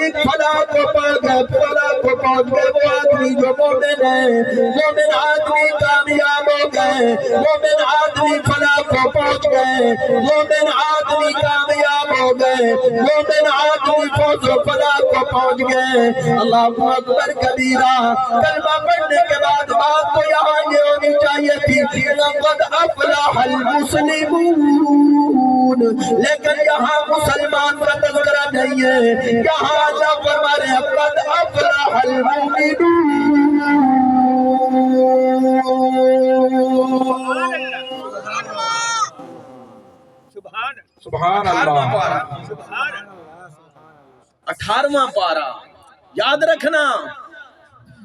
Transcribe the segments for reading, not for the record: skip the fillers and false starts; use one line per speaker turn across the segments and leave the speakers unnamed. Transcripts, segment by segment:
نزدیک فلاح کو پہنچ گئے، فلاح کو پہنچ گئے وہ آدمی جو مومن ہے، مومن آدمی کامیاب ہو گئے، مومن آدمی فلاح کو پہنچ گئے، مومن آدمی کامیاب ہو گئے، مومن آدمی فوز و فلاح کو پہنچ گئے۔ اللہ اکبر کبیرہ۔ کلمہ پڑھنے کے بعد بات تو یہاں یہ ہونی چاہیے تھی لقد افلح المسلمون، لیکن یہاں مسلمان کا تذکرہ نہیں ہے، یہاں اللہ فرما رہے ہیں قد افلح المؤمنون۔
سبحان اللہ۔
18واں پارہ یاد رکھنا،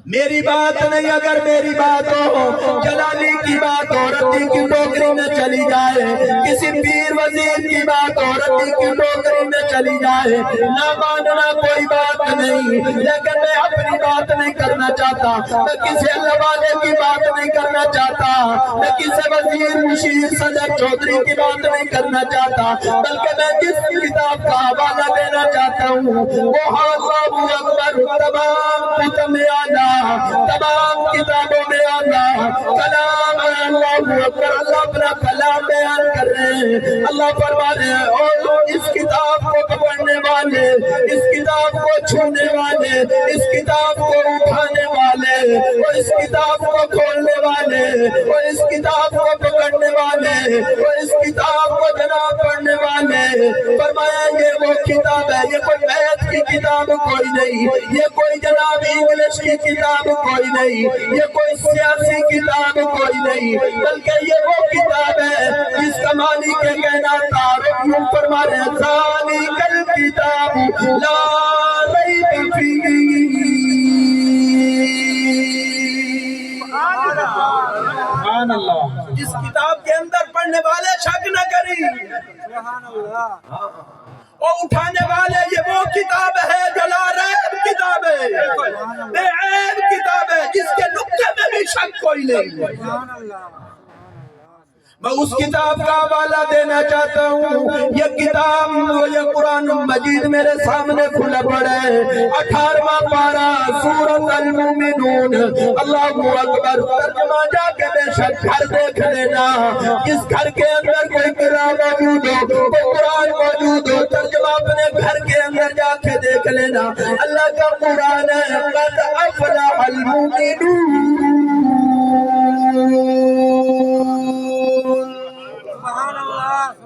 میری بات نہیں، اگر میری بات ہو، جلالی کی بات ہو رتی کی ٹوکری میں چلی جائے، کسی پیر وزیر کی بات ہو رتی کی ٹوکری میں چلی جائے، نہ ماننا کوئی بات نہیں، لیکن میں اپنی بات نہیں کرنا چاہتا، میں کسی اللہ والے کی بات نہیں کرنا چاہتا، میں کسی وزیر مشیر صدر چودھری کی بات نہیں کرنا چاہتا، بلکہ میں جس کتاب کا حوالہ دینا چاہتا ہوں وہ اللہ اکبر تمام کتب میں آنا، تمام کتابوں میں آنا کلام ہے۔ اللہ اکبر، اللہ اپنا کلام بیان کر رہے ہیں۔ اللہ فرما رہے ہیں اور اس کتاب کو پکڑنے والے، اس کتاب کو چھونے والے، اس کتاب کو اٹھانے والے، اور اس کتاب کو کھولنے والے، اور اس کتاب کو پکڑنے والے، اور اس کتاب کو جناب پڑھنے والے، فرمایا یہ وہ کتاب ہے، یہ کوئی میتھ کی کتاب کوئی نہیں، یہ کوئی جناب انگلش کی کتاب کوئی نہیں، یہ کوئی سیاسی کتاب کوئی نہیں، بلکہ یہ وہ کتاب ہے جس کا مالک کے کہنا تعارف یوں فرما رہے ہیں ذالک الکتاب لا ریب فیہ۔
سبحان اللہ۔
جس کتاب کے اندر پڑھنے والے شک نہ کری، اور اٹھانے والے یہ وہ کتاب ہے جو لا ریب کتاب ہے، بے عیب کتاب ہے، جس کے نقطے میں بھی شک کوئی نہیں۔ میں اس کتاب کا حوالہ دینا چاہتا ہوں، یہ کتاب یہ قرآن مجید میرے سامنے کھلا پڑا ہے، 18واں پارہ سورۃ المومنون۔ اللہ اکبر، ترجمہ جا کے بے شک گھر دیکھ لینا، جس گھر کے اندر کوئی قرآن موجود ہو، کوئی قرآن موجود ہو، ترجمہ اپنے گھر کے اندر جا کے دیکھ لینا۔ اللہ کا قرآن ہے قد افلح المومنون۔